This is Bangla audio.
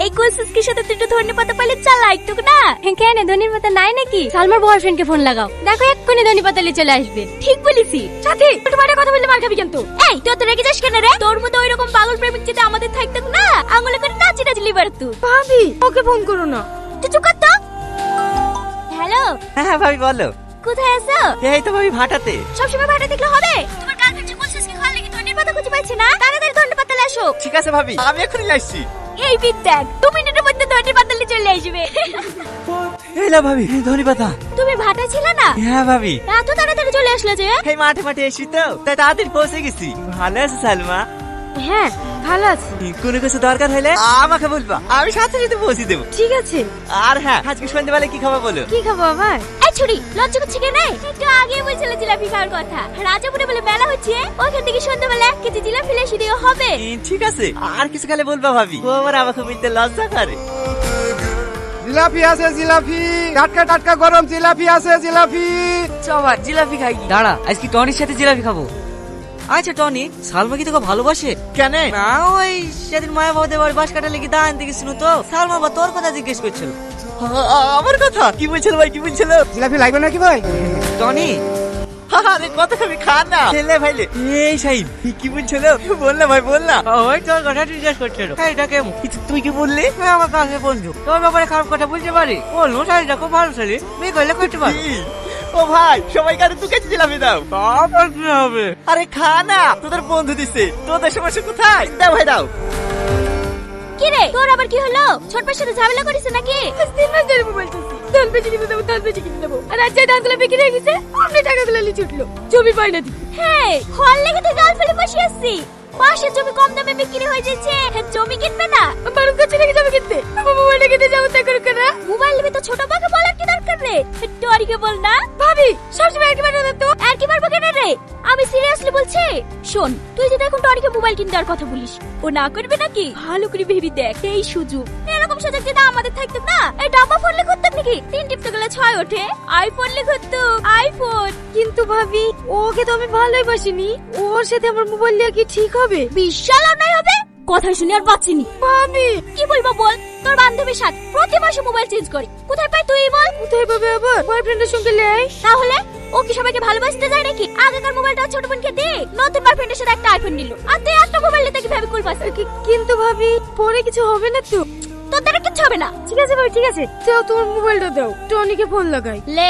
এই কোসিসকে সাথে তুই একটু ধন্যবাদ পাইলে চালা একটু না। কেন ধন্যবাদ নাই নাকি? সালমার বয়ফ্রেন্ডকে ফোন লাগাও, দেখো এক্ষুনি ধন্যবাদ চলে আসবে। ঠিক বলেছি সাথী, একটু বাইরে কথা বললে মার খাবি কিন্তু। এই তুই তো রেগে যাস কেন রে? তোর মতো ওইরকম পাগল প্রেমিক যদি আমাদের থাকতো না, আঙুলে করে নাচি নাচি লিবার তুই। ভাবি ওকে ফোন করো না। তুই চুপ কর তো। হ্যালো হ্যাঁ ভাবি বলো। কোথায় আছো? এই তো ভাবি ভাটাতে। সবসময় ভাটা দেখলে হবে? তোমার গার্লফ্রেন্ড কোসিসকে কল লাগি ধন্যবাদ খুঁজে পাচ্ছি না, তাড়াতাড়ি ধন্যবাদ আসো। ঠিক আছে ভাবি, আমি এখনই আসছি। এই বিট দেখ 2 মিনিটের মধ্যে ধন্যবাদ চলে আসবে। এই না ভাবি, ধন্যবাদ। তুমি ভাটা ছিল না? হ্যাঁ ভাবি। এত তাড়াতাড়ি চলে আসলে যে? এই মাঠে মাঠে এসি তো, তাই তাড়াতাড়ি পৌঁছে গেছি। ভালো আছে সালমা? হ্যাঁ ভালো আছি। কোনো কিছু দরকার হলে আমাকে বলবা, আমি সাথে সাথে পৌঁছে দেবো। ঠিক আছে। আর হ্যাঁ, আজকে সন্ধ্যাবেলায় কি খাবো বলো? কি খাবো আবার? এই ছুরি লজ্জা করছে কেন? একটু আগে বলছিল জিলাপি খাওয়ার কথা। রাজাপুরে বলে মেলা হচ্ছে, ওখান থেকে সন্ধ্যাবেলা 1 কেজি জিলাপি এসে দিও হবে। ঠিক আছে, আর কিছু খেলে বলবা ভাবি, ও আবার আমাকে বলতে লজ্জা করে। জিলাপি আছে, জিলাপি টাটকা টাটকা গরম জিলাপি আছে, জিলাপি। সবার জিলাপি খাই। দাঁড়া, আজকে টনির সাথে জিলাপি খাবো। আচ্ছা টনি, সালমা কি তোকে ভালোবাসে? কেন? না ওই সেদিন মায়া বাবাদের বাড়ি বাস কাটা লেগে দাঁড়ান দেখেছিল তো, সালমা বা তোর কথা জিজ্ঞেস করছিল। আমার কথা কি বলছিল ভাই, কি বলছিল? জিলাপি লাগবে নাকি ভাই? টনি আরে কত খাবি, খা না। ছেলে ভাইলে এই সাইড কি বলছিল? বললা ভাই বললা। ওই তোর কথা জিজ্ঞেস করছিল। এটা কেমন? তুই কি বললি? আমার কাছে বন্ধু, তোর ব্যাপারে খারাপ কথা বলতে পারি? বললো শাড়িটা খুব ভালো শাড়ি, মেয়ে করলে করতে পারি। ও ভাই, সবাই কারে তুই কাছে জিলাপি দাও। আবার কি হবে? আরে খা না, তোদের বন্ধু দিছে। তোদের সমস্যা কোথায়? দাও ভাই দাও। কি রে তোর আবার কি হলো? ছোটপার সাথে ঝামেলা করিস নাকি? 3 মাস ধরে মোবাইল চলছি। ধান বেচে কিনে দেবো, ধান বেচে কিনে দেবো। আর আজ যে ধানগুলো বিক্রি হয়ে গেছে, অন্য টাকাগুলো লিচে উঠলো। জমি পাই না দিদি। হ্যাঁ হল লেগে তুই গাল ফেলে বসে আসছি। পাশের জমি কম দামে বিক্রি হয়ে যাচ্ছে, জমি কিনবে না? মানুষ কাছে লেগে যাবে কিনতে। আমার মোবাইলটা কিনতে যাবো তাই করে না। মোবাইল নেবে তো ছোট বাকে বলার কি দরকার রে? টরিকে বল না। ভাবি সবসময় একবার না তো। আর কি পারবো কেন রে? আমি সিরিয়াসলি বলছি। শোন, তুই যদি এখন টরিকে মোবাইল কিনতে আর কথা বলিস, ও না করবে নাকি? ভালো করে ভেবে দেখ, এই সুযোগ। এরকম সুযোগ যদি আমাদের থাকতো না, এই ডাব্বা ফোন লে করতাম নাকি? 3 টিপতে গেলে 6 ওঠে। আইফোন লে করতো, আইফোন। কিন্তু ভাবি ওকে তো আমি ভালোই বাসিনি। ওর সাথে আমার মোবাইল নিয়ে কি ঠিক হবে? বিশাল অন্যায় হবে। কথা শুনে আর পাচ্ছিনি। ভাবি কি বলবো বল? তোর বান্ধবীর সাথে প্রতি মাসে মোবাইল চেঞ্জ করে, কোথায় পাই তুই বল? কোথায় পাবে আবার? বয়ফ্রেন্ডের সঙ্গে লেয়। তাহলে ও কি সবাইকে ভালোবাসতে যায় নাকি? আগেকার মোবাইলটা ছোট বোনকে দে, নতুন বয়ফ্রেন্ডের সাথে একটা আইফোন নিল, আর তুই একটা মোবাইল নিতে কিভাবে করবাস? কিন্তু ভাবি পরে কিছু হবে না তো? তোর দ্বারা কিচ্ছু হবে না। ঠিক আছে ভাই, ঠিক আছে। যাও তোমার মোবাইলটা দাও, টনিকে ফোন লাগাই। লে